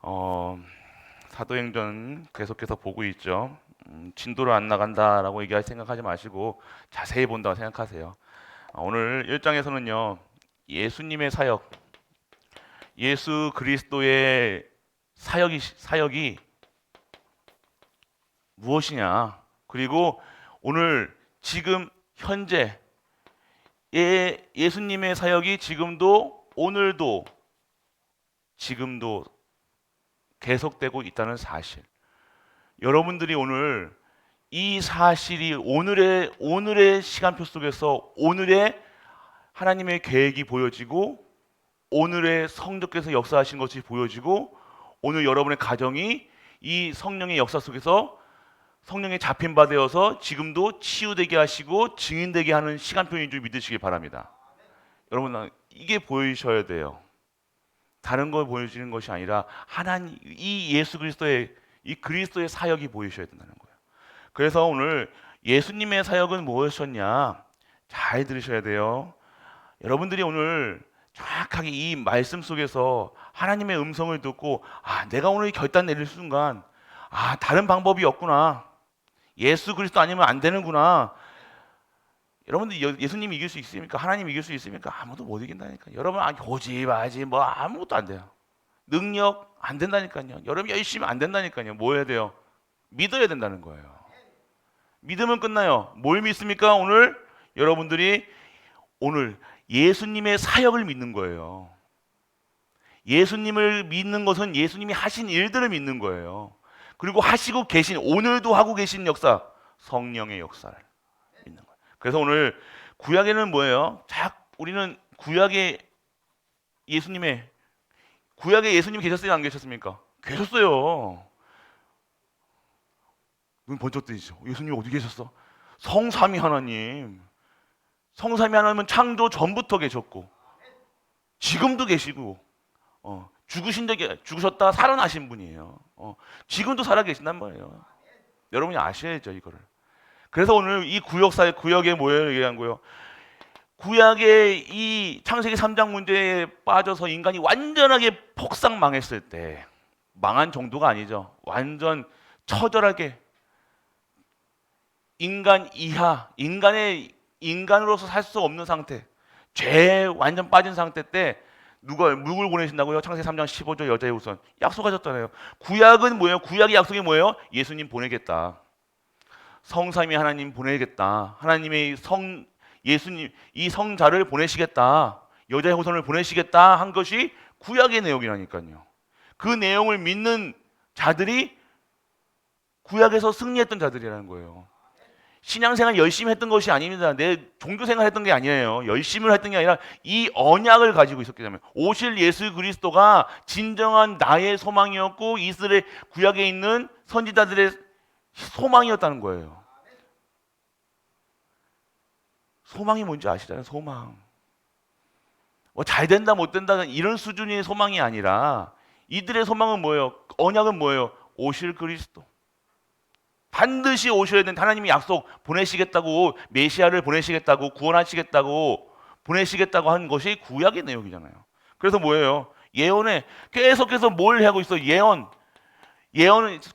어, 사도행전 계속해서 보고 있죠. 진도를 안 나간다라고 생각하지 마시고 자세히 본다고 생각하세요. 오늘 1장에서는요. 예수님의 사역, 예수 그리스도의 사역이 무엇이냐? 그리고 오늘 지금 현재 예수님의 사역이 지금도 오늘도 지금도 계속되고 있다는 사실. 여러분들이 오늘 이 사실이 오늘의 시간표 속에서 오늘의 하나님의 계획이 보여지고 오늘의 성령께서 역사하신 것이 보여지고 오늘 여러분의 가정이 이 성령의 역사 속에서 성령에 잡힌 바 되어서 지금도 치유되게 하시고 증인되게 하는 시간표인 줄 믿으시기 바랍니다. 여러분 이게 보이셔야 돼요. 다른 걸 보여지는 것이 아니라 하나님 이 예수 그리스도의 이 그리스도의 사역이 보이셔야 된다는 거예요. 그래서 오늘 예수님의 사역은 무엇이었냐? 잘 들으셔야 돼요. 여러분들이 오늘 정확하게 이 말씀 속에서 하나님의 음성을 듣고 내가 오늘 결단 내릴 순간 다른 방법이 없구나. 예수 그리스도 아니면 안 되는구나. 여러분들 예수님 이길 수 있습니까? 하나님 이길 수 있습니까? 아무도 못 이긴다니까. 여러분 고집하지 뭐 아무것도 안 돼요. 능력 안 된다니까요. 여러분 열심히 안 된다니까요. 뭐 해야 돼요? 믿어야 된다는 거예요. 믿으면 끝나요. 뭘 믿습니까? 오늘 여러분들이 오늘 예수님의 사역을 믿는 거예요. 예수님을 믿는 것은 예수님이 하신 일들을 믿는 거예요. 그리고 하시고 계신 오늘도 하고 계신 역사, 성령의 역사를 믿는 거예요. 그래서 오늘 구약에는 뭐예요? 우리는 구약에 예수님 계셨어요? 안 계셨습니까? 계셨어요. 눈 번쩍 뜨이죠. 예수님 어디 계셨어? 성삼위 하나님. 성삼위 하나님은 창조 전부터 계셨고 지금도 계시고 죽으셨다 살아나신 분이에요. 지금도 살아 계신단 말이에요. 여러분이 아셔야죠 이거를. 그래서 오늘 이 구역에 뭐예요? 얘기한 거예요. 구약의 이 창세기 3장 문제에 빠져서 인간이 완전하게 폭삭 망했을 때 망한 정도가 아니죠. 완전 처절하게 인간 이하, 인간으로서 살 수 없는 상태, 죄에 완전 빠진 상태 때 누굴 보내신다고요? 창세기 3장 15절 여자의 우선 약속하셨잖아요. 구약은 뭐예요? 구약의 약속이 뭐예요? 예수님 보내겠다. 성삼위 하나님 보내겠다. 하나님의 예수님 이 성자를 보내시겠다. 여자의 후손을 보내시겠다 한 것이 구약의 내용이라니까요. 그 내용을 믿는 자들이 구약에서 승리했던 자들이라는 거예요. 신앙생활 열심히 했던 것이 아닙니다. 내 종교생활 했던 게 아니에요. 열심히 했던 게 아니라 이 언약을 가지고 있었기 때문에 오실 예수 그리스도가 진정한 나의 소망이었고 이스라엘 구약에 있는 선지자들의 소망이었다는 거예요. 소망이 뭔지 아시잖아요. 소망. 잘 된다 못 된다 이런 수준의 소망이 아니라 이들의 소망은 뭐예요? 언약은 뭐예요? 오실 그리스도. 반드시 오셔야 되는 하나님이 약속 보내시겠다고 메시아를 보내시겠다고 구원하시겠다고 보내시겠다고 한 것이 구약의 내용이잖아요. 그래서 뭐예요? 예언에 계속해서 뭘 하고 있어? 예언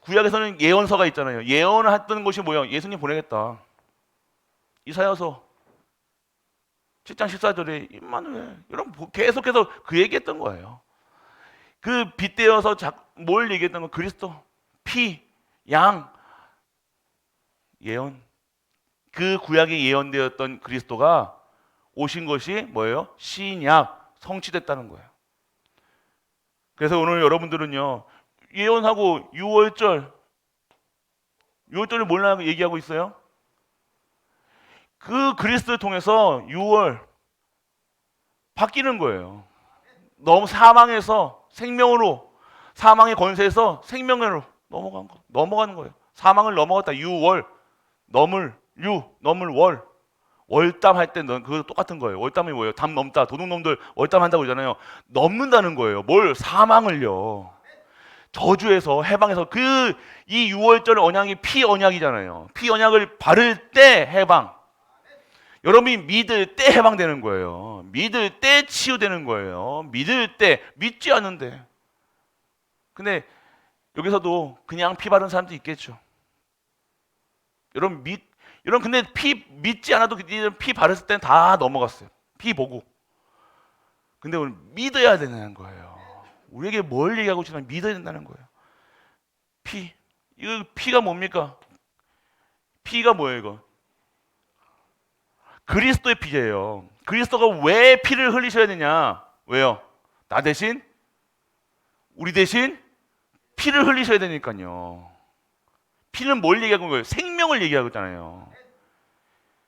구약에서는 예언서가 있잖아요. 예언을 했던 것이 뭐예요? 예수님 보내겠다. 이사야서 7장 14절에 임마누엘 여러분 계속해서 그 얘기했던 거예요. 그 빗대어서 뭘 얘기했던 거? 그리스도 피, 양 예언. 그 구약에 예언되었던 그리스도가 오신 것이 뭐예요? 신약 성취됐다는 거예요. 그래서 오늘 여러분들은요 예언하고 6월절을 뭘 얘기하고 있어요? 그 그리스도를 통해서 6월 바뀌는 거예요. 너무 사망에서 생명으로 사망의 권세에서 생명으로 넘어가는 거예요. 사망을 넘어갔다. 6월 넘을 월 월담 할 때 그거 똑같은 거예요. 월담이 뭐예요? 담 넘다. 도둑놈들 월담 한다고 그러잖아요. 넘는다는 거예요. 뭘? 사망을요. 저주에서 해방해서 이 6월절 언약이 피 언약이잖아요. 피 언약을 바를 때 해방. 여러분이 믿을 때 해방되는 거예요. 믿을 때 치유되는 거예요. 믿을 때 믿지 않는데 근데 여기서도 그냥 피 바른 사람도 있겠죠. 여러분 근데 피 믿지 않아도 피 바르실 때는 다 넘어갔어요. 피 보고. 근데 오늘 믿어야 되는 거예요. 우리에게 뭘 얘기하고 있지만 믿어야 된다는 거예요. 이거 피가 뭡니까? 피가 뭐예요, 이거? 그리스도의 피예요. 그리스도가 왜 피를 흘리셔야 되냐? 왜요? 나 대신, 우리 대신 피를 흘리셔야 되니까요. 피는 뭘 얘기하고 있는 거예요? 생명을 얘기하고 있잖아요.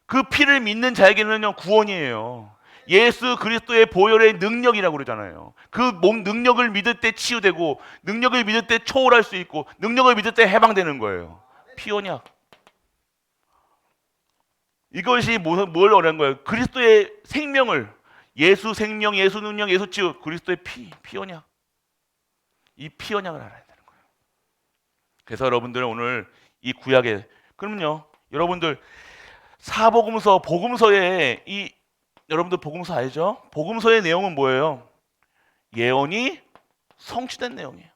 그 피를 믿는 자에게는요, 구원이에요. 예수 그리스도의 보혈의 능력이라고 그러잖아요. 그 몸 능력을 믿을 때 치유되고, 능력을 믿을 때 초월할 수 있고, 능력을 믿을 때 해방되는 거예요. 피 언약. 이것이 뭘 어려운 거예요? 그리스도의 생명을, 예수 생명, 예수 능력, 예수 치유, 그리스도의 피 언약. 이 피 언약을 알아야 되는 거예요. 그래서 여러분들은 오늘 이 구약에, 그러면요, 여러분들 사복음서, 복음서에 여러분들 복음서 알죠? 복음서의 내용은 뭐예요? 예언이 성취된 내용이에요.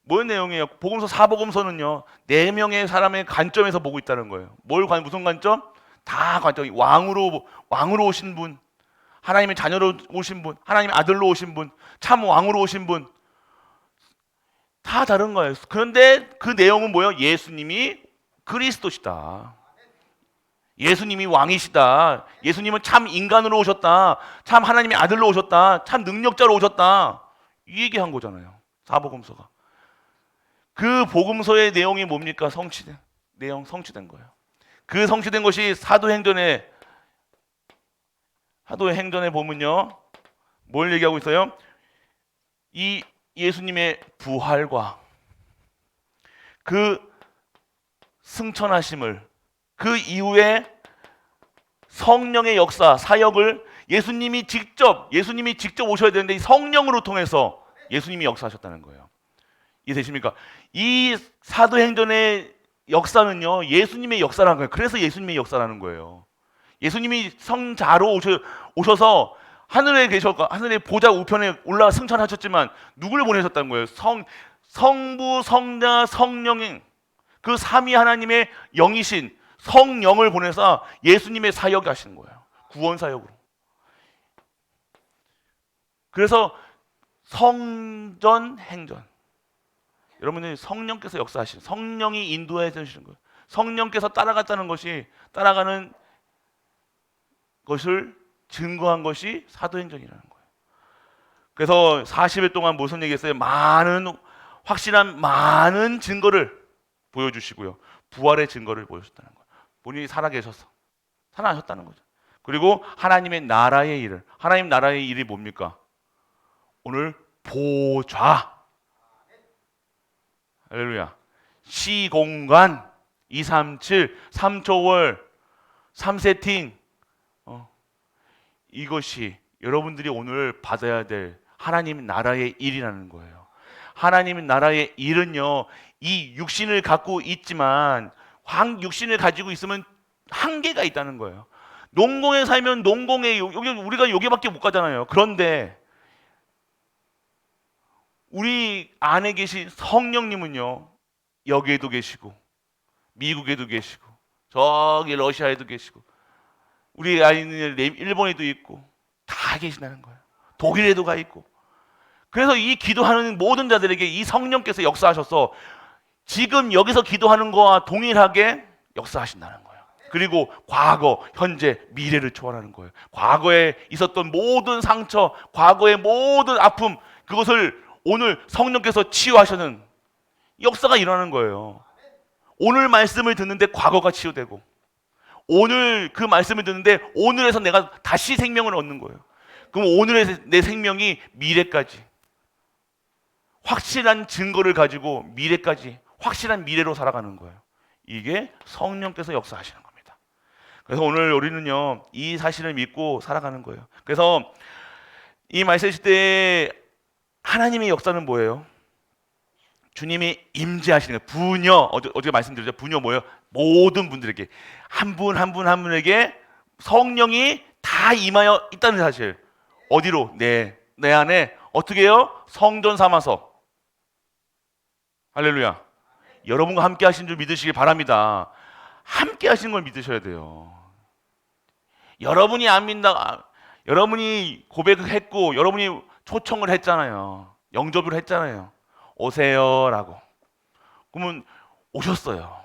뭔 내용이에요? 복음서 사복음서는요, 4명의 사람의 관점에서 보고 있다는 거예요. 무슨 관점? 다 관점. 왕으로 오신 분, 하나님의 자녀로 오신 분, 하나님의 아들로 오신 분, 참 왕으로 오신 분, 다 다른 거예요. 그런데 그 내용은 뭐예요? 예수님이 그리스도시다. 예수님이 왕이시다. 예수님은 참 인간으로 오셨다. 참 하나님의 아들로 오셨다. 참 능력자로 오셨다. 이 얘기한 거잖아요. 사복음서가. 그 복음서의 내용이 뭡니까? 성취된 거예요. 그 성취된 것이 사도행전에 보면요, 뭘 얘기하고 있어요? 이 예수님의 부활과 그 승천하심을, 그 이후에 성령의 역사, 사역을 예수님이 직접 오셔야 되는데, 이 성령으로 통해서 예수님이 역사하셨다는 거예요. 이해되십니까? 이 사도행전의 역사는요, 예수님의 역사라는 거예요. 그래서 예수님의 역사라는 거예요. 예수님이 성자로 오셔서 하늘에 하늘의 보좌 우편에 올라가 승천하셨지만 누구를 보내셨다는 거예요? 성부, 성자, 성령인 그 삼위 하나님의 영이신 성령을 보내서 예수님의 사역을 하시는 거예요. 구원 사역으로. 그래서 성전, 행전. 여러분들이 성령께서 역사하시는, 성령이 인도해 주시는 거예요. 성령께서 따라가는 것을 증거한 것이 사도행전이라는 거예요. 그래서 40일 동안 무슨 얘기했어요? 확실한 많은 증거를 보여주시고요. 부활의 증거를 보여주셨다는 거예요. 본인이 살아나셨다는 거죠. 그리고 하나님 나라의 일이 뭡니까? 오늘 보좌, 할렐루야, 시공간, 237, 3초월, 3세팅, 이것이 여러분들이 오늘 받아야 될 하나님 나라의 일이라는 거예요. 하나님 나라의 일은요, 이 육신을 갖고 있지만 육신을 가지고 있으면 한계가 있다는 거예요. 농공에 살면 우리가 여기밖에 못 가잖아요. 그런데 우리 안에 계신 성령님은요, 여기에도 계시고 미국에도 계시고 저기 러시아에도 계시고 우리 안에 있는 일본에도 있고 다 계시다는 거예요. 독일에도 가 있고. 그래서 이 기도하는 모든 자들에게 이 성령께서 역사하셔서 지금 여기서 기도하는 거와 동일하게 역사하신다는 거예요. 그리고 과거, 현재, 미래를 초월하는 거예요. 과거에 있었던 모든 상처, 과거의 모든 아픔, 그것을 오늘 성령께서 치유하시는 역사가 일어나는 거예요. 오늘 말씀을 듣는데 과거가 치유되고, 오늘 그 말씀을 듣는데 오늘에서 내가 다시 생명을 얻는 거예요. 그럼 오늘의 내 생명이 미래까지 확실한 증거를 가지고 미래까지 확실한 미래로 살아가는 거예요. 이게 성령께서 역사하시는 겁니다. 그래서 오늘 우리는요, 이 사실을 믿고 살아가는 거예요. 그래서 이 말씀 시대에 하나님의 역사는 뭐예요? 주님이 임재하시는 거예요. 부녀, 어제 말씀드렸죠. 부녀 뭐예요? 모든 분들에게, 한 분 한 분에게 성령이 다 임하여 있다는 사실. 어디로? 내 안에 어떻게 해요? 성전 삼아서 할렐루야. 여러분과 함께 하신 줄 믿으시기 바랍니다. 함께 하시는 걸 믿으셔야 돼요. 여러분이 안 믿는다. 여러분이 고백했고 여러분이 초청을 했잖아요. 영접을 했잖아요. 오세요라고. 그러면 오셨어요.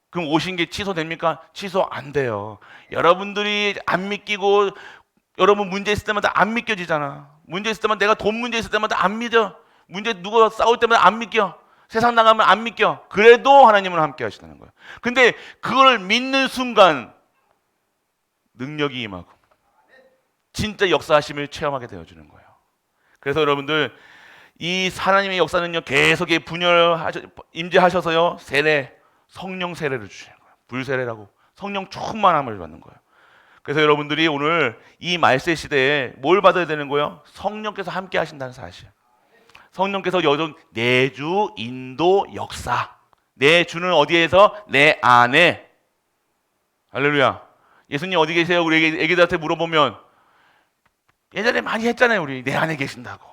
그럼 오신 게 취소됩니까? 취소 안 돼요. 여러분들이 안 믿기고 여러분 문제 있을 때마다 안 믿겨지잖아. 문제 있을 때마다 내가 돈 문제 있을 때마다 안 믿어. 문제 누가 싸울 때마다 안 믿겨. 세상 나가면 안 믿겨. 그래도 하나님은 함께 하시다는 거예요. 근데 그걸 믿는 순간 능력이 임하고 진짜 역사하심을 체험하게 되어주는 거예요. 그래서 여러분들 이 하나님의 역사는요 계속에 임재하셔서요 세례, 성령 세례를 주시는 거예요. 불세례라고 성령 충만함을 받는 거예요. 그래서 여러분들이 오늘 이 말세 시대에 뭘 받아야 되는 거예요? 성령께서 함께 하신다는 사실. 성령께서 여전 내주, 인도, 역사. 내 주는 어디에서? 내 안에. 할렐루야. 예수님 어디 계세요? 우리 애기들한테 물어보면 예전에 많이 했잖아요. 우리 내 안에 계신다고.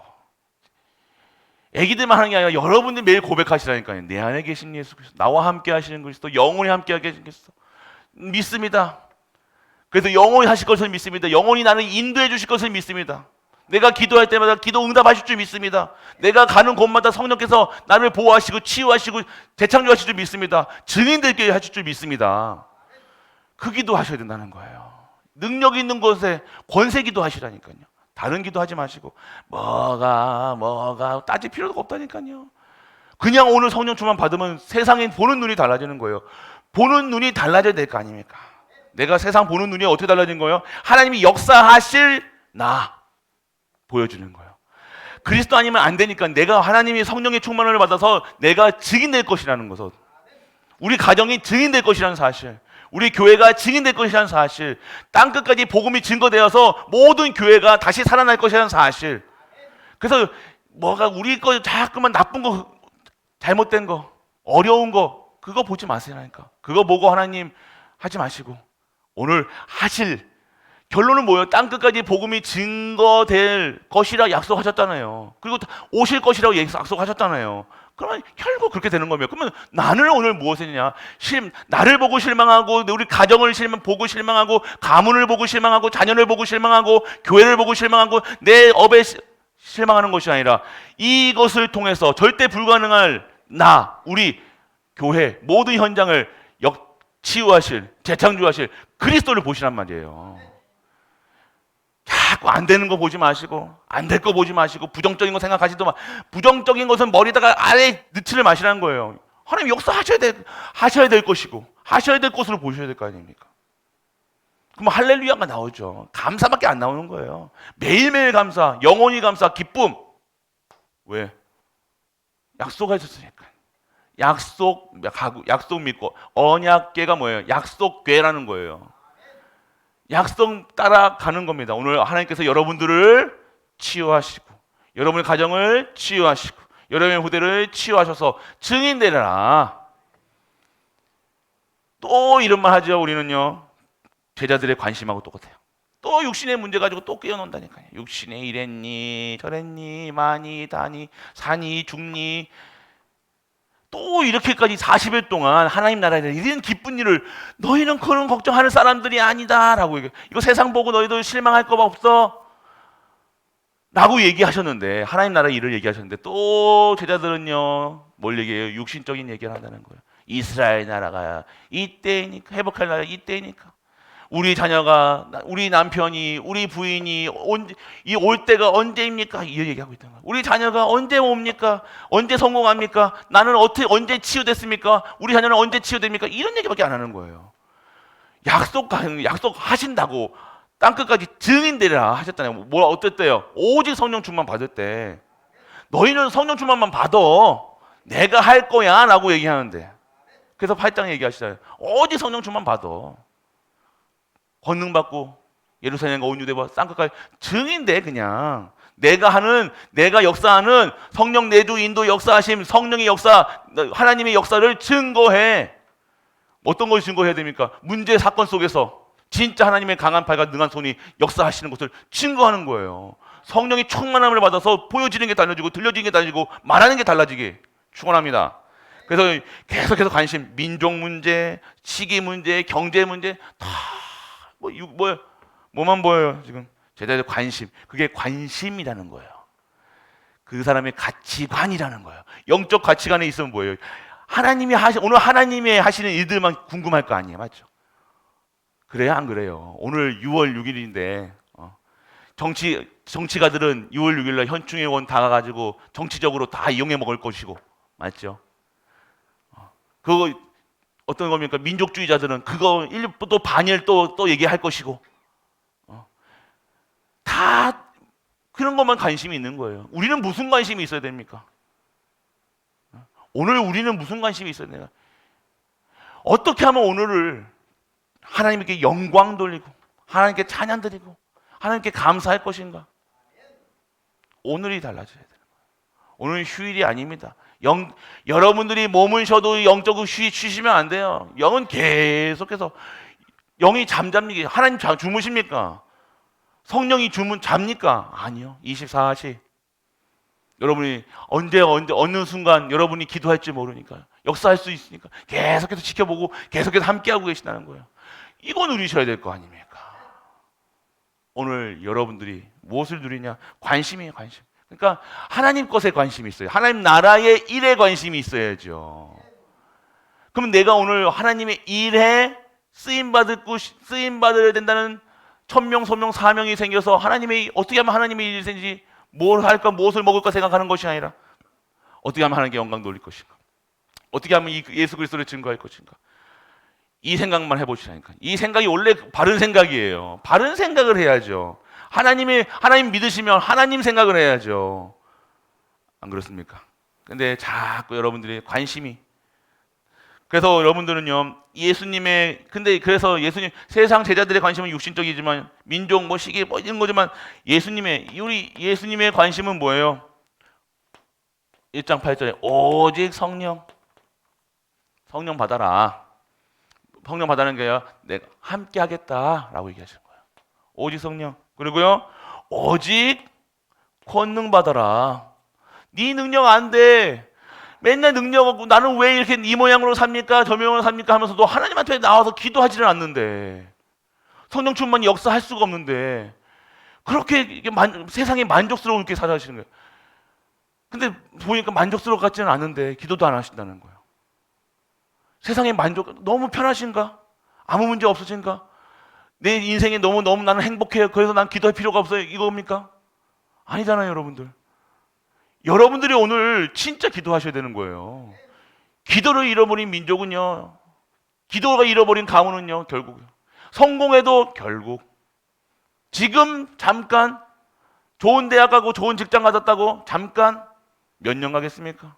애기들만 하는 게 아니라 여러분들 매일 고백하시라니까요. 내 안에 계신 예수 그리스도, 나와 함께 하시는 그리스도, 영원히 함께 하시는 그리스도 믿습니다. 그래서 영원히 하실 것을 믿습니다. 영원히 나를 인도해 주실 것을 믿습니다. 내가 기도할 때마다 기도 응답하실 줄 믿습니다. 내가 가는 곳마다 성령께서 나를 보호하시고 치유하시고 재창조하실 줄 믿습니다. 증인되게 하실 줄 믿습니다. 그 기도 하셔야 된다는 거예요. 능력 있는 곳에 권세 기도 하시라니까요. 다른 기도 하지 마시고 뭐가 따질 필요가 없다니까요. 그냥 오늘 성령 충만 받으면 세상에 보는 눈이 달라지는 거예요. 보는 눈이 달라져야 될 거 아닙니까? 내가 세상 보는 눈이 어떻게 달라진 거예요? 하나님이 역사하실 나 보여주는 거예요. 그리스도 아니면 안 되니까 내가 하나님이 성령의 충만을 받아서 내가 증인될 것이라는 것을, 우리 가정이 증인될 것이라는 사실, 우리 교회가 증인될 것이라는 사실, 땅끝까지 복음이 증거되어서 모든 교회가 다시 살아날 것이라는 사실. 그래서 뭐가 우리 거 자꾸만 나쁜 거, 잘못된 거, 어려운 거 그거 보지 마시라니까. 그거 보고 하나님 하지 마시고 오늘 하실 결론은 뭐예요? 땅끝까지 복음이 증거될 것이라 약속하셨잖아요. 그리고 오실 것이라고 약속하셨잖아요. 그러면 결국 그렇게 되는 거면, 그러면 나는 오늘 무엇을 했냐? 나를 보고 실망하고, 우리 가정을 보고 실망하고, 가문을 보고 실망하고, 자녀를 보고 실망하고, 교회를 보고 실망하고, 내 업에 실망하는 것이 아니라 이것을 통해서 절대 불가능할 우리 교회 모든 현장을 치유하실, 재창조하실 그리스도를 보시란 말이에요. 자꾸 안 되는 거 보지 마시고, 안 될 거 보지 마시고, 부정적인 거 생각하지도 마. 부정적인 것은 머리다가 아예 넣지를 마시라는 거예요. 하나님 역사하셔야 될 것이고, 하셔야 될 것으로 보셔야 될 거 아닙니까? 그럼 할렐루야가 나오죠. 감사밖에 안 나오는 거예요. 매일매일 감사, 영원히 감사, 기쁨. 왜? 약속하셨으니까. 약속 믿고, 언약궤가 뭐예요? 약속궤라는 거예요. 약속 따라가는 겁니다. 오늘 하나님께서 여러분들을 치유하시고, 여러분의 가정을 치유하시고, 여러분의 후대를 치유하셔서 증인되라. 또 이런 말 하죠. 우리는요, 제자들의 관심하고 똑같아요. 또 육신의 문제 가지고 또 끼어논다니까요. 육신에 이랬니 저랬니 많이 다니 사니 죽니, 또 이렇게까지 40일 동안 하나님 나라에 이런 기쁜 일을, 너희는 그런 걱정하는 사람들이 아니다라고, 이거 세상 보고 너희들 실망할 거 없어 라고 얘기하셨는데, 하나님 나라 일을 얘기하셨는데, 또 제자들은요 뭘 얘기해요? 육신적인 얘기를 한다는 거예요. 이스라엘 나라가 이때니까, 회복할 나라 이때니까, 우리 자녀가, 우리 남편이, 우리 부인이 이 올 때가 언제입니까? 이 얘기하고 있던 거예요. 우리 자녀가 언제 옵니까? 언제 성공합니까? 나는 언제 치유됐습니까? 우리 자녀는 언제 치유됩니까? 이런 얘기밖에 안 하는 거예요. 약속하신다고 땅끝까지 증인되리라 하셨잖아요. 뭐 어땠대요? 오직 성령 충만 받을 때, 너희는 성령 충만만 받아, 내가 할 거야 라고 얘기하는데, 그래서 8장 얘기하시잖아요. 오직 성령 충만 받아, 권능 받고 예루살렘과 온 유대와 땅끝까지 증인돼. 그냥 내가 역사하는 성령 내주 인도 역사하심, 성령의 역사, 하나님의 역사를 증거해. 어떤 걸 증거해야 됩니까? 문제 사건 속에서 진짜 하나님의 강한 팔과 능한 손이 역사하시는 것을 증거하는 거예요. 성령이 충만함을 받아서 보여지는 게 달라지고, 들려지는 게 달라지고, 말하는 게 달라지게 축원합니다. 그래서 계속해서 관심, 민족 문제, 시기 문제, 경제 문제 다 뭐만 보여요 지금. 제자들 관심, 그게 관심이라는 거예요. 그 사람의 가치관이라는 거예요. 영적 가치관에 있으면 뭐예요? 오늘 하나님이 하시는 일들만 궁금할 거 아니에요, 맞죠? 그래요, 안 그래요? 오늘 6월 6일인데 정치가들은 6월 6일날 현충의원 다 가가지고 정치적으로 다 이용해 먹을 것이고, 맞죠? 그거 어떤 겁니까? 민족주의자들은 그거 또 반일 또 얘기할 것이고, 다 그런 것만 관심이 있는 거예요. 우리는 무슨 관심이 있어야 됩니까? 오늘 우리는 무슨 관심이 있어야 되나? 어떻게 하면 오늘을 하나님께 영광 돌리고 하나님께 찬양 드리고 하나님께 감사할 것인가? 오늘이 달라져야 되는 거예요. 오늘은 휴일이 아닙니다. 여러분들이 몸은 쉬어도 영적으로 쉬시면 안 돼요. 영은 계속해서, 영이 잠잡니까? 하나님 주무십니까? 성령이 잡니까? 아니요. 24시. 여러분이 언제 어느 순간 여러분이 기도할지 모르니까, 역사할 수 있으니까 계속해서 지켜보고 계속해서 함께하고 계시다는 거예요. 이거 누리셔야 될 거 아닙니까? 오늘 여러분들이 무엇을 누리냐? 관심이에요, 관심. 그러니까 하나님 것에 관심이 있어요. 하나님 나라의 일에 관심이 있어야죠. 그럼 내가 오늘 하나님의 일에 쓰임받아야 된다는 천명, 소명, 사명이 생겨서 어떻게 하면 하나님의 일이 생기지, 뭘 할까, 무엇을 먹을까 생각하는 것이 아니라 어떻게 하면 하나님께 영광 돌릴 것인가, 어떻게 하면 예수 그리스도를 증거할 것인가, 이 생각만 해보시라니까. 이 생각이 원래 바른 생각이에요. 바른 생각을 해야죠. 하나님 믿으시면 하나님 생각을 해야죠. 안 그렇습니까? 근데 자꾸 여러분들이 관심이, 그래서 여러분들은요, 그래서 예수님, 세상 제자들의 관심은 육신적이지만, 민족, 시기, 이런 거지만, 우리 예수님의 관심은 뭐예요? 1장 8절에 오직 성령 받아라. 성령 받아는 게요, 내가 함께 하겠다라고 얘기하시는 거예요. 오직 성령. 그리고요, 오직 권능 받아라. 네 능력 안 돼. 맨날 능력 없고 나는 왜 이렇게 이 모양으로 삽니까? 저 모양으로 삽니까? 하면서도 하나님한테 나와서 기도하지는 않는데, 성령 충만히 역사할 수가 없는데, 그렇게 세상에 만족스럽게 살아가시는 거예요. 근데 보니까 만족스러워 같지는 않은데 기도도 안 하신다는 거예요. 세상에 너무 편하신가? 아무 문제 없으신가? 내 인생에 너무 나는 행복해요. 그래서 난 기도할 필요가 없어요. 이겁니까? 아니잖아요, 여러분들. 여러분들이 오늘 진짜 기도하셔야 되는 거예요. 기도를 잃어버린 민족은요, 기도가 잃어버린 가문은요, 결국 성공해도 결국 지금 잠깐 좋은 대학 가고 좋은 직장 가졌다고 잠깐 몇 년 가겠습니까?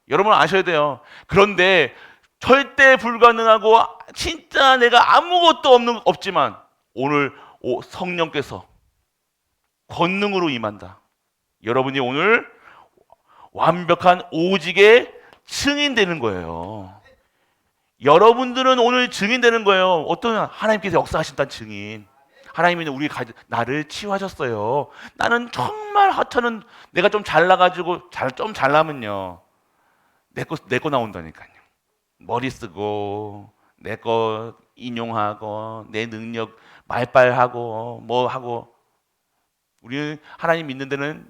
여러분 아셔야 돼요. 그런데 절대 불가능하고 진짜 내가 아무것도 없지만 오늘 성령께서 권능으로 임한다. 여러분이 오늘 완벽한 오직의 증인되는 거예요. 여러분들은 오늘 증인되는 거예요. 어떤 하나님께서 역사하신다는 증인. 하나님이 나를 치유하셨어요. 나는 정말 하찮은, 내가 좀 잘나가지고 좀 잘나면요, 내 거 나온다니까요. 머리 쓰고 내 거 인용하고 내 능력 말빨하고 뭐 하고. 우리 하나님 믿는 데는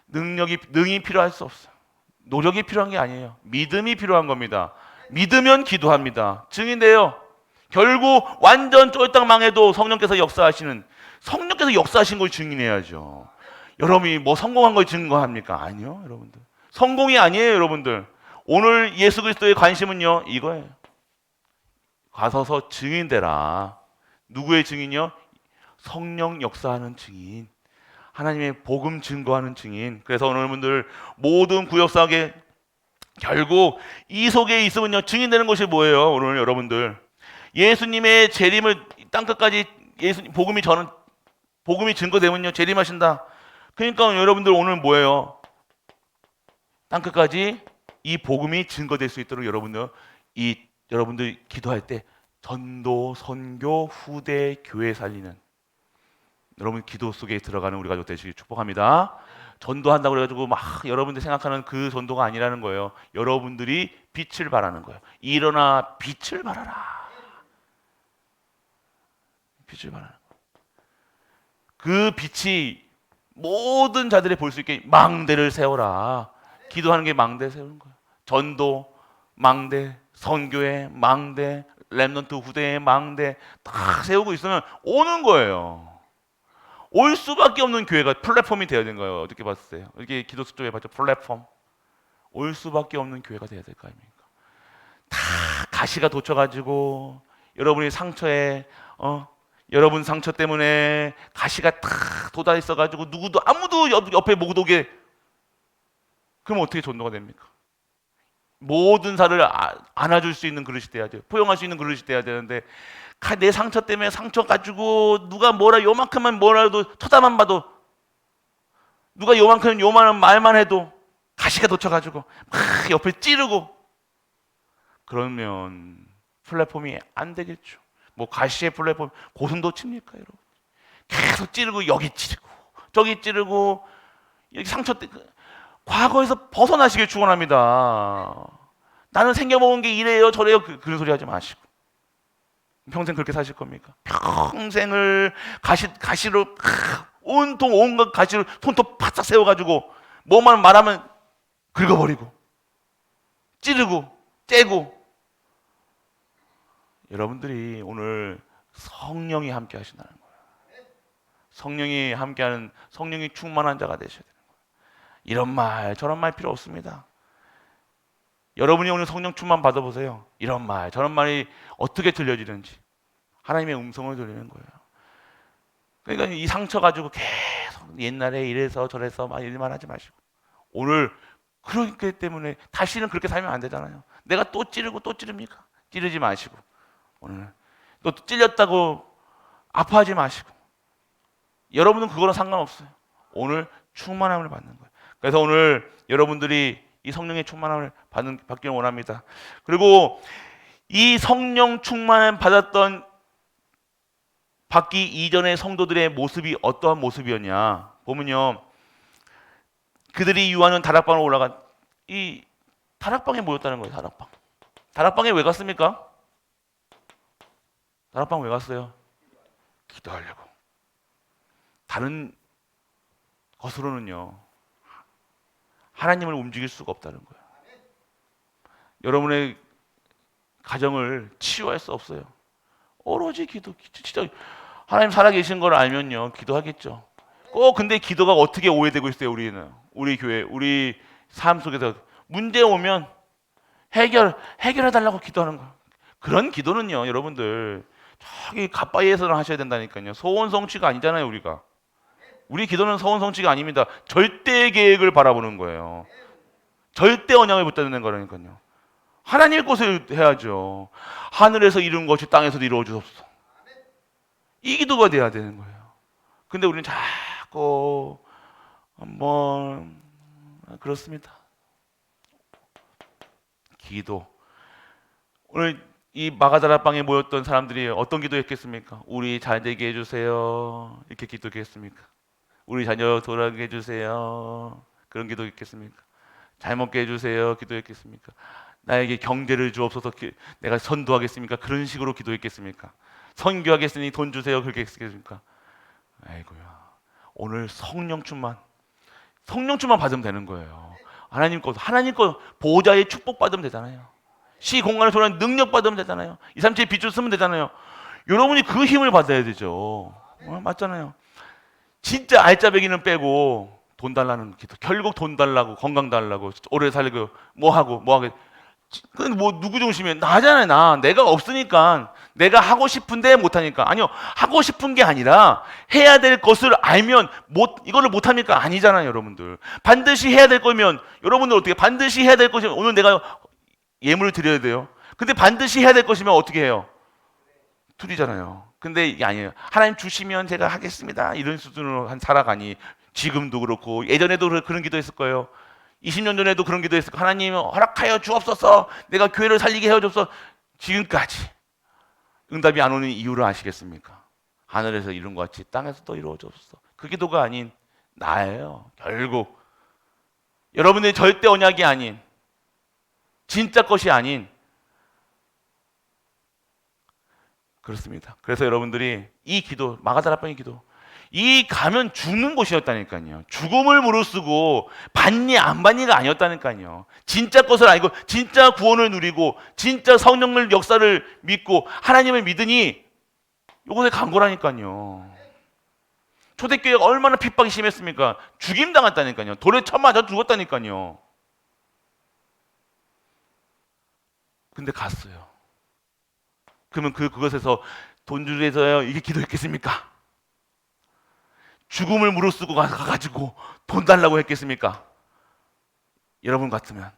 능이 필요할 수 없어요. 노력이 필요한 게 아니에요. 믿음이 필요한 겁니다. 믿으면 기도합니다. 증인돼요. 결국 완전 쫄딱 망해도 성령께서 역사하신 걸 증인해야죠. 여러분이 뭐 성공한 걸 증거합니까? 아니요, 여러분들. 성공이 아니에요, 여러분들. 오늘 예수 그리스도의 관심은요, 이거예요. 가서서 증인되라. 누구의 증인이요? 성령 역사하는 증인. 하나님의 복음 증거하는 증인. 그래서 오늘 여러분들 모든 구역사에 결국 이 속에 있으면요, 증인되는 것이 뭐예요? 오늘 여러분들 예수님의 재림을 땅끝까지 복음이 증거되면요, 재림하신다. 그러니까 여러분들 오늘 뭐예요? 땅끝까지 이 복음이 증거될 수 있도록 여러분들 기도할 때 전도, 선교, 후대, 교회 살리는 여러분 기도 속에 들어가는 우리 가족 되시길 축복합니다. 전도한다고 그래가지고 막 여러분들이 생각하는 그 전도가 아니라는 거예요. 여러분들이 빛을 발하는 거예요. 일어나 빛을 발하라. 빛을 발하는 거예요. 그 빛이 모든 자들이 볼 수 있게 망대를 세워라. 기도하는 게 망대 세우는 거예요. 전도 망대, 선교회 망대, 렘넌트 후대의 망대 다 세우고 있으면 오는 거예요. 올 수밖에 없는 교회가 플랫폼이 되어야 되는 거예요. 어떻게 봤어요? 이게 기도수 쪽에 봤죠? 플랫폼. 올 수밖에 없는 교회가 되어야 될 거 아닙니까? 다 가시가 돋쳐가지고 여러분이 상처에 여러분 상처 때문에 가시가 다 돋아 있어가지고 누구도 아무도 옆에 못 오게. 그럼 어떻게 전도가 됩니까? 모든 사를 안아줄 수 있는 그릇이 돼야 돼요. 포용할 수 있는 그릇이 돼야 되는데 내 상처 때문에 상처 가지고 누가 뭐라 요만큼만 뭐라도 쳐다만 봐도 누가 요만한 말만 해도 가시가 돋쳐가지고 막 옆에 찌르고 그러면 플랫폼이 안 되겠죠. 뭐 가시의 플랫폼 고슴도 칩니까 여러분? 계속 찌르고 여기 찌르고 저기 찌르고 여기 상처 때 과거에서 벗어나시길 축원합니다. 나는 생겨먹은 게 이래요 저래요 그런 소리 하지 마시고 평생 그렇게 사실 겁니까? 평생을 가시로 온통 온갖 가시로 손톱 바싹 세워가지고 뭐만 말하면 긁어버리고 찌르고 째고. 여러분들이 오늘 성령이 함께 하신다는 거예요. 성령이 함께하는 성령이 충만한 자가 되셔야 되는 거예요. 이런 말 저런 말 필요 없습니다. 여러분이 오늘 성령 충만 받아보세요. 이런 말 저런 말이 어떻게 들려지는지 하나님의 음성을 들리는 거예요. 그러니까 이 상처 가지고 계속 옛날에 이래서 저래서 막 이런 말 하지 마시고 오늘 그렇기 때문에 다시는 그렇게 살면 안 되잖아요. 내가 또 찌르고 또 찌릅니까? 찌르지 마시고 오늘 또 찔렸다고 아파하지 마시고 여러분은 그거랑 상관없어요. 오늘 충만함을 받는 거예요. 그래서 오늘 여러분들이 이 성령의 충만함을 받기를 원합니다. 그리고 이 성령 충만을 받기 이전의 성도들의 모습이 어떠한 모습이었냐 보면요. 그들이 유하는 다락방으로 올라간 이 다락방에 모였다는 거예요. 다락방에 왜 갔습니까? 다락방 왜 갔어요? 기도하려고. 다른 것으로는요 하나님을 움직일 수가 없다는 거예요. 여러분의 가정을 치유할 수 없어요. 오로지 기도. 진짜 하나님 살아계신 걸 알면요 기도하겠죠. 근데 기도가 어떻게 오해되고 있어요? 우리 교회, 우리 삶 속에서 문제 오면 해결해달라고 기도하는 거예요. 그런 기도는요 여러분들 저기 갓바위에서는 하셔야 된다니까요. 소원 성취가 아니잖아요. 우리 기도는 소원 성취가 아닙니다. 절대 계획을 바라보는 거예요. 절대 언약을 붙잡는 거라니까요. 하나님의 것을 해야죠. 하늘에서 이룬 것이 땅에서도 이루어 주옵소서. 이 기도가 돼야 되는 거예요. 근데 우리는 자꾸 그렇습니다. 기도. 오늘 이 마가다락방에 모였던 사람들이 어떤 기도했겠습니까? 우리 잘 되게 해주세요. 이렇게 기도했겠습니까? 우리 자녀 돌아가게 해주세요. 그런 기도했겠습니까? 잘 먹게 해주세요. 기도했겠습니까? 나에게 경제를 주옵소서. 내가 선도하겠습니까? 그런 식으로 기도했겠습니까? 선교하겠으니 돈 주세요. 그렇게 했겠습니까? 아이고야. 오늘 성령 충만 받으면 되는 거예요. 하나님 것 보호자의 축복 받으면 되잖아요. 시공간을 소리하는 능력 받으면 되잖아요. 237 빛을 쓰면 되잖아요. 여러분이 그 힘을 받아야 되죠. 맞잖아요. 진짜 알짜배기는 빼고 돈 달라는 기도. 결국 돈 달라고 건강 달라고 오래 살고 뭐하고 근데 누구 중심이에요? 나잖아요. 내가 없으니까 내가 하고 싶은데 못하니까. 아니요, 하고 싶은 게 아니라 해야 될 것을 알면 이거를 못합니까? 아니잖아요. 여러분들 반드시 해야 될 거면 여러분들 어떻게 반드시 해야 될 것이면 오늘 내가 예물을 드려야 돼요. 근데 반드시 해야 될 것이면 어떻게 해요? 드리잖아요. 근데 이게 아니에요. 하나님 주시면 제가 하겠습니다. 이런 수준으로 살아가니 지금도 그렇고 예전에도 그런 기도했을 거예요. 20년 전에도 그런 기도했을 거예요. 하나님 허락하여 주옵소서. 내가 교회를 살리게 해주옵소서. 지금까지 응답이 안 오는 이유를 아시겠습니까? 하늘에서 이룬 것 같이 땅에서도 이루어졌어. 그 기도가 아닌 나예요. 결국 여러분의 절대 언약이 아닌, 진짜 것이 아닌, 그렇습니다. 그래서 여러분들이 이 기도, 마가다락방의 기도, 이 가면 죽는 곳이었다니까요. 죽음을 무릅쓰고 받니 안 받니가 아니었다니까요. 진짜 것을 알고 진짜 구원을 누리고 진짜 성령의 역사를 믿고 하나님을 믿으니 이곳에 간 거라니까요. 초대교회가 얼마나 핍박이 심했습니까? 죽임 당했다니까요. 돌에 쳐 맞아 죽었다니까요. 근데 갔어요. 그러면 그것에서 돈 주려서요 이게 기도했겠습니까? 죽음을 무릅쓰고 가가지고 돈 달라고 했겠습니까? 여러분 같으면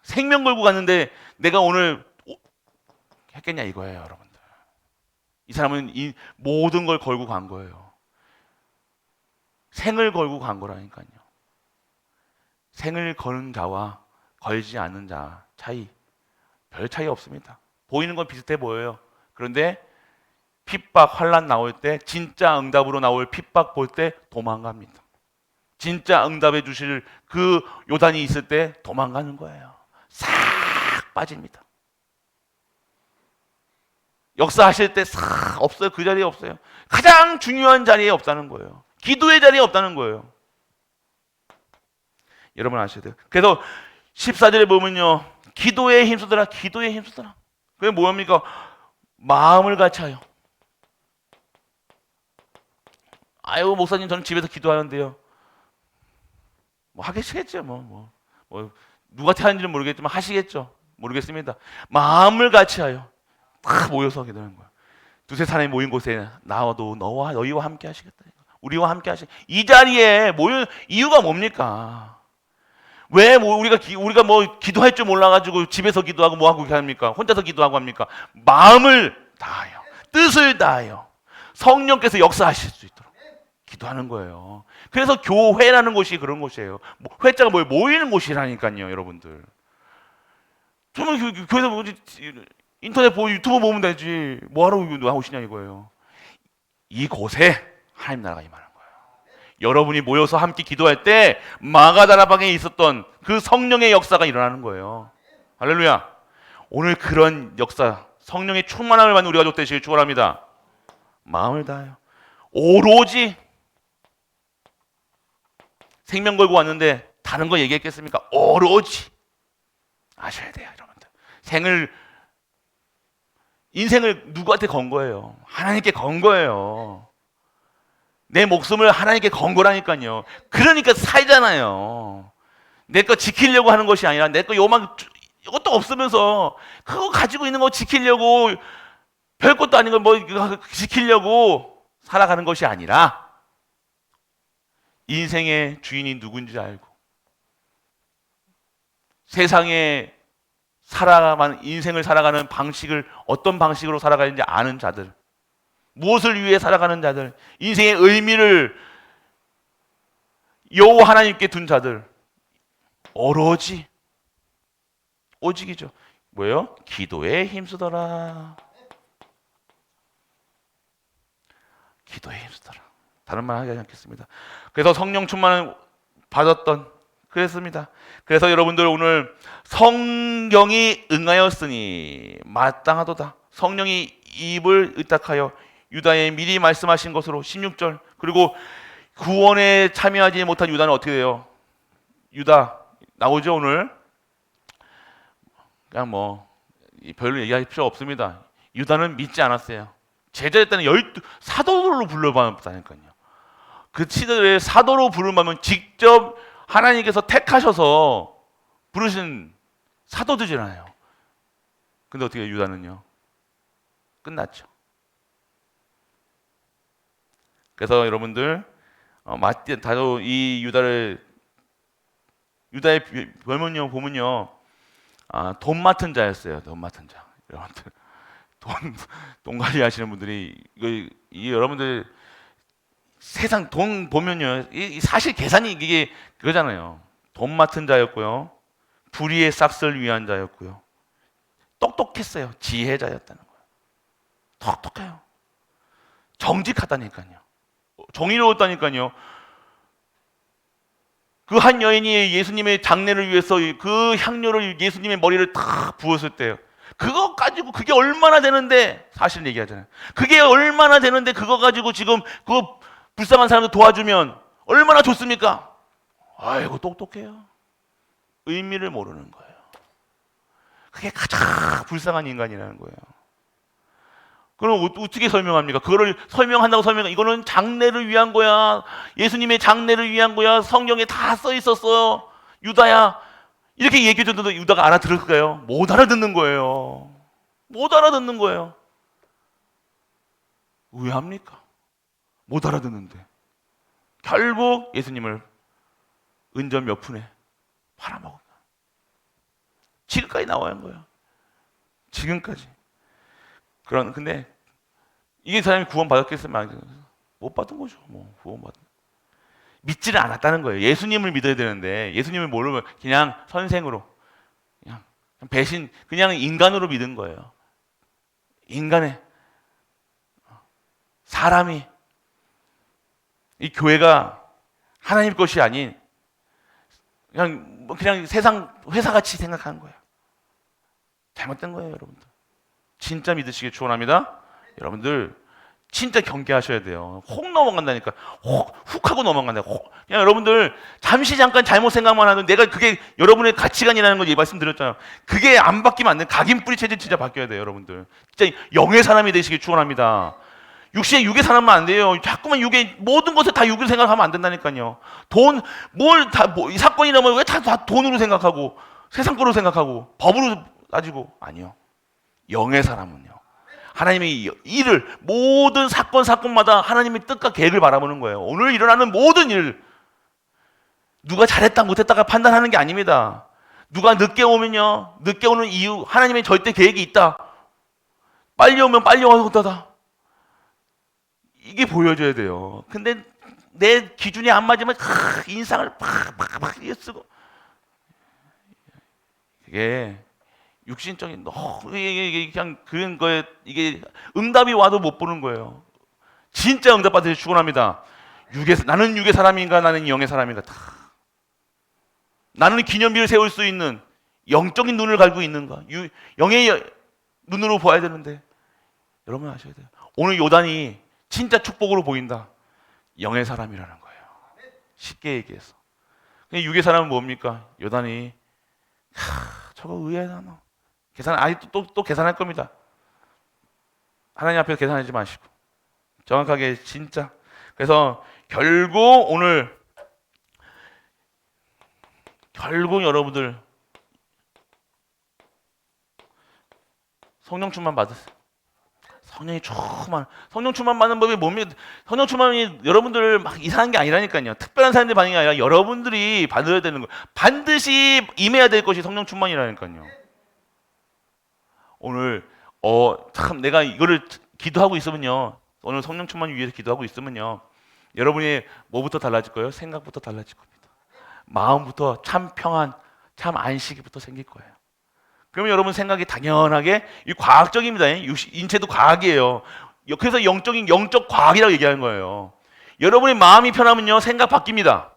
생명 걸고 갔는데 내가 오늘 했겠냐 이거예요, 여러분들. 이 사람은 이 모든 걸 걸고 간 거예요. 생을 걸고 간 거라니까요. 생을 거는 자와 걸지 않는 자 차이 별 차이 없습니다. 보이는 건 비슷해 보여요. 그런데 핍박, 환난 나올 때 진짜 응답으로 나올 핍박 볼 때 도망갑니다. 진짜 응답해 주실 그 요단이 있을 때 도망가는 거예요. 싹 빠집니다. 역사하실 때 싹 없어요. 그 자리에 없어요. 가장 중요한 자리에 없다는 거예요. 기도의 자리에 없다는 거예요. 여러분 아셔야 돼요. 그래서 14절에 보면요. 기도에 힘쓰더라. 기도에 힘쓰더라. 그게 뭐합니까? 마음을 같이하여. 아유 목사님 저는 집에서 기도하는데요. 뭐 하겠죠. 뭐 누구한테 하는지는 모르겠지만 하시겠죠. 모르겠습니다. 마음을 같이하여 다 모여서 기도하는 거예요. 두세 사람이 모인 곳에 나와도 너와 너희와 함께 하시겠다. 우리와 함께 하시. 이 자리에 모인 이유가 뭡니까? 왜 뭐 우리가 뭐 기도할 줄 몰라가지고 집에서 기도하고 뭐 하고 합니까? 혼자서 기도하고 합니까? 마음을 다하여 뜻을 다하여 성령께서 역사하실 수 있도록 기도하는 거예요. 그래서 교회라는 곳이 그런 곳이에요. 회자가 뭐예요? 모이는 곳이라니까요, 여러분들. 저는 교회에서 뭐지? 인터넷 보고 유튜브 보면 되지. 뭐하러 오시냐 이거예요. 이곳에 하나님 나라가 임하는 거예요. 여러분이 모여서 함께 기도할 때 마가다라방에 있었던 그 성령의 역사가 일어나는 거예요. 할렐루야. 오늘 그런 역사, 성령의 충만함을 받는 우리가 되시길 축원합니다. 마음을 다해요. 오로지 생명 걸고 왔는데 다른 거 얘기했겠습니까? 오로지 아셔야 돼요, 여러분들. 인생을 누구한테 건 거예요? 하나님께 건 거예요. 내 목숨을 하나님께 건 거라니까요. 그러니까 살잖아요. 내 거 지키려고 하는 것이 아니라 내 거 이것도 없으면서 그거 가지고 있는 거 지키려고 별 것도 아닌 걸 뭐 지키려고 살아가는 것이 아니라 인생의 주인이 누군지 알고 세상에 인생을 살아가는 방식을 어떤 방식으로 살아가는지 아는 자들, 무엇을 위해 살아가는 자들, 인생의 의미를 여호와 하나님께 둔 자들, 오직이죠. 뭐예요? 기도에 힘쓰더라. 기도에 힘쓰더라. 다른 말 하지 않겠습니다. 그래서 성령 충만을 받았던 그랬습니다. 그래서 여러분들 오늘 성경이 응하였으니 마땅하도다. 성령이 입을 의탁하여 유다에 미리 말씀하신 것으로 16절. 그리고 구원에 참여하지 못한 유다는 어떻게 돼요? 유다 나오죠 오늘. 그냥 뭐 별로 얘기할 필요 없습니다. 유다는 믿지 않았어요. 제자였다는 사도로 불러봤다니까요. 그 시대에 사도로 부르면 직접 하나님께서 택하셔서 부르신 사도들이잖아요. 근데 어떻게 유다는요? 끝났죠. 그래서 여러분들 다도 이 유다의 별명요 보면요, 돈 맡은 자였어요. 돈 맡은 자. 여러분들 돈 관리하시는 분들이 여러분들 세상 돈 보면요, 사실 계산이 이게 그거잖아요. 돈 맡은 자였고요, 불의의 싹을 위한 자였고요, 똑똑했어요. 지혜자였다는 거예요. 똑똑해요. 정직하다니까요. 정의로웠다니까요. 그 한 여인이 예수님의 장례를 위해서 그 향료를 예수님의 머리를 탁 부었을 때요. 그거 가지고 그게 얼마나 되는데, 사실 얘기하잖아요. 그게 얼마나 되는데 그거 가지고 지금 그 불쌍한 사람들 도와주면 얼마나 좋습니까? 아이고 똑똑해요. 의미를 모르는 거예요. 그게 가장 불쌍한 인간이라는 거예요. 그럼 어떻게 설명합니까? 그거를 설명한다고 이거는 장례를 위한 거야. 예수님의 장례를 위한 거야. 성경에 다 써 있었어요. 유다야. 이렇게 얘기해 줬는데 유다가 알아들을까요? 못 알아듣는 거예요. 못 알아듣는 거예요. 왜 합니까? 못 알아듣는데. 결국 예수님을 은전 몇 푼에 팔아먹었다. 지금까지 나와야 한 거예요. 지금까지. 근데 이게 사람이 구원 받았겠으면 못 받은 거죠. 뭐 구원 받은. 믿지를 않았다는 거예요. 예수님을 믿어야 되는데 예수님을 모르면 그냥 선생으로, 그냥 배신, 그냥 인간으로 믿은 거예요. 인간의 사람이, 이 교회가 하나님 것이 아닌 그냥 세상 회사같이 생각하는 거예요. 잘못된 거예요, 여러분들. 진짜 믿으시길 축원합니다. 여러분들 진짜 경계하셔야 돼요. 혹 넘어간다니까. 훅 하고 넘어간다. 그냥 여러분들 잠깐 잘못 생각만 하면 내가 그게 여러분의 가치관이라는 걸 말씀드렸잖아요. 그게 안 바뀌면 안 돼. 각인뿌리 체질 진짜 바뀌어야 돼요, 여러분들. 진짜 영의 사람이 되시길 축원합니다. 육의 사람만 안 돼요. 자꾸만 모든 것을 다 육으로 생각하면 안 된다니까요. 이 사건이 나면 왜 다 돈으로 생각하고 세상 거로 생각하고 법으로 따지고. 아니요. 영의 사람은요, 하나님의 일을, 모든 사건마다 하나님의 뜻과 계획을 바라보는 거예요. 오늘 일어나는 모든 일, 누가 잘했다 못했다가 판단하는 게 아닙니다. 누가 늦게 오면요, 늦게 오는 이유, 하나님의 절대 계획이 있다. 빨리 오면 빨리 와서다. 이게 보여줘야 돼요. 근데 내 기준이 안 맞으면 인상을 팍 쓰고, 그게 육신적인 그냥 그런 거에 이게 응답이 와도 못 보는 거예요. 진짜 응답 받으시 축원합니다. 나는 육의 사람인가 나는 영의 사람인가. 나는 기념비를 세울 수 있는 영적인 눈을 가지고 있는가. 영의 눈으로 보아야 되는데, 여러분 아셔야 돼요. 오늘 요단이 진짜 축복으로 보인다. 영의 사람이라는 거예요. 쉽게 얘기해서. 육의 사람은 뭡니까? 요단이 저거 의외다 너. 또 계산할 겁니다. 하나님 앞에서 계산하지 마시고 정확하게 진짜. 그래서 결국 여러분들 성령 충만 받으세요. 성령 충만 받는 법이 뭡니까? 성령 충만이 여러분들 막 이상한 게 아니라니까요. 특별한 사람들이 받는 게 아니라 여러분들이 받아야 되는 거예요. 반드시 임해야 될 것이 성령 충만이라니까요. 오늘 참 내가 이거를 기도하고 있으면요, 오늘 성령 충만 위해서 기도하고 있으면요, 여러분이 뭐부터 달라질 거예요? 생각부터 달라질 겁니다. 마음부터 참 평안, 참 안식이부터 생길 거예요. 그러면 여러분 생각이 당연하게, 이 과학적입니다. 인체도 과학이에요. 그래서 영적 과학이라고 얘기하는 거예요. 여러분의 마음이 편하면요, 생각 바뀝니다.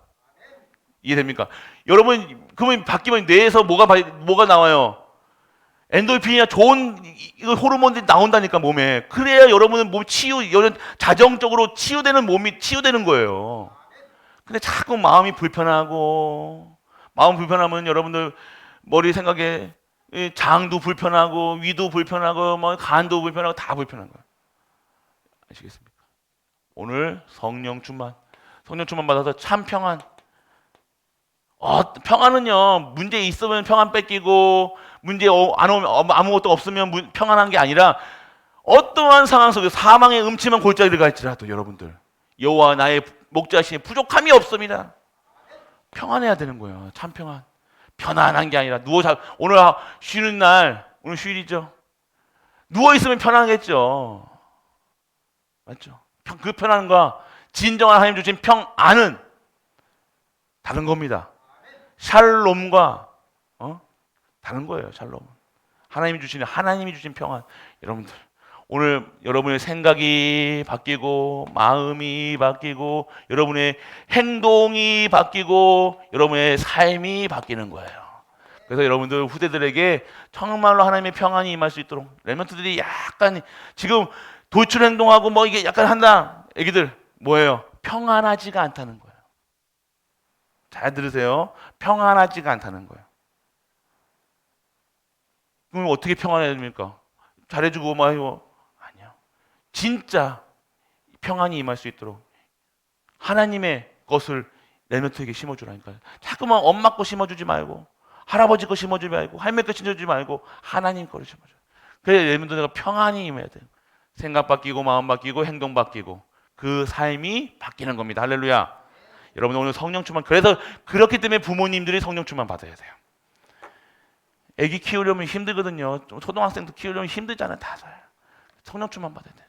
이해됩니까? 여러분 그러면 바뀌면 뇌에서 뭐가 나와요? 엔돌핀이나 좋은 호르몬들이 나온다니까, 몸에. 그래야 여러분은 자정적으로 치유되는 몸이 치유되는 거예요. 근데 자꾸 마음 불편하면 여러분들 머리 생각에 장도 불편하고 위도 불편하고 뭐 간도 불편하고 다 불편한 거예요. 아시겠습니까? 오늘 성령 충만 받아서 참 평안. 평안은요, 문제 있으면 평안 뺏기고, 문제 안 오면 아무것도 없으면 평안한 게 아니라, 어떠한 상황 속에 사망의 음침한 골짜기를 갈지라도 여러분들 여호와 나의 목자시니 부족함이 없습니다. 평안해야 되는 거예요. 참 평안. 편안한 게 아니라 오늘 쉬는 날, 오늘 휴일이죠. 누워 있으면 편하겠죠. 맞죠? 그 편안과 진정한 하나님 주신 평안은 다른 겁니다. 샬롬과 다른 거예요. 샬롬. 하나님이 주신 평안. 여러분들 오늘 여러분의 생각이 바뀌고 마음이 바뀌고 여러분의 행동이 바뀌고 여러분의 삶이 바뀌는 거예요. 그래서 여러분들 후대들에게 정말로 하나님의 평안이 임할 수 있도록 렘넌트들이 약간 지금 도출 행동하고 뭐 이게 약간 한다. 애기들 뭐예요? 평안하지가 않다는 거예요. 잘 들으세요. 평안하지가 않다는 거예요. 그럼 어떻게 평안해야 됩니까? 잘해주고 뭐 아니요. 진짜 평안이 임할 수 있도록 하나님의 것을 렘넌트에게 심어주라니까요. 자꾸만 엄마 거 심어주지 말고 할아버지 거 심어주지 말고 할머니 거 심어주지 말고 하나님 거를 심어줘요. 그래야 렘넌트가 평안이 임해야 돼요. 생각 바뀌고 마음 바뀌고 행동 바뀌고 그 삶이 바뀌는 겁니다. 할렐루야. 여러분 오늘 성령 충만, 그래서 그렇기 때문에 부모님들이 성령 충만 받아야 돼요. 애기 키우려면 힘들거든요. 초등학생도 키우려면 힘들잖아요. 다들 성령 충만 받아야 돼요.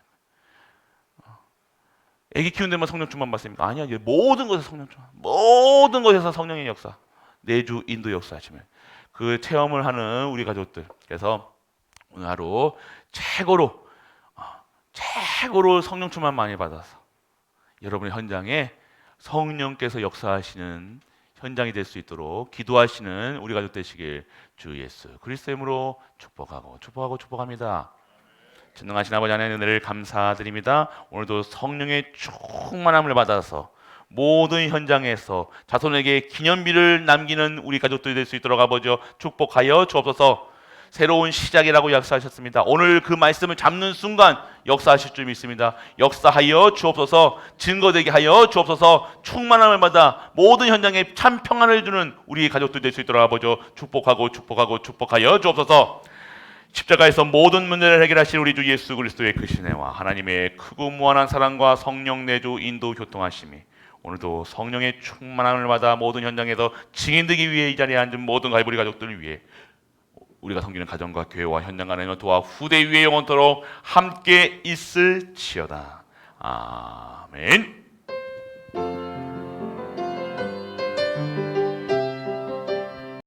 애기 키우는 데만 성령 충만 받습니까? 아니야. 모든 것에서 성령 충만, 모든 것에서 성령의 역사, 내주 인도 역사하시면 그 체험을 하는 우리 가족들. 그래서 오늘 하루 최고로 성령 충만 많이 받아서 여러분의 현장에 성령께서 역사하시는 현장이 될 수 있도록 기도하시는 우리 가족 되시길 주 예수 그리스도의 이름으로 축복합니다. 전능하신 아버지 하나님의 은혜를 감사드립니다. 오늘도 성령의 충만함을 받아서 모든 현장에서 자손에게 기념비를 남기는 우리 가족들이 될 수 있도록 아버지 축복하여 주옵소서. 새로운 시작이라고 역사하셨습니다. 오늘 그 말씀을 잡는 순간 역사하실 줄 믿습니다. 역사하여 주옵소서. 증거되게 하여 주옵소서. 충만함을 받아 모든 현장에 참 평안을 주는 우리 가족들 될 수 있도록 아버지 축복하여 주옵소서. 십자가에서 모든 문제를 해결하실 우리 주 예수 그리스도의 그 신혜와 하나님의 크고 무한한 사랑과 성령 내주 인도 교통하심이 오늘도 성령의 충만함을 받아 모든 현장에서 증인되기 위해 이 자리에 앉은 모든 가이브리 가족들을 위해 우리가 섬기는 가정과 교회와 현장 안에 도와 후대 위에 영원토록 함께 있을지어다. 아멘.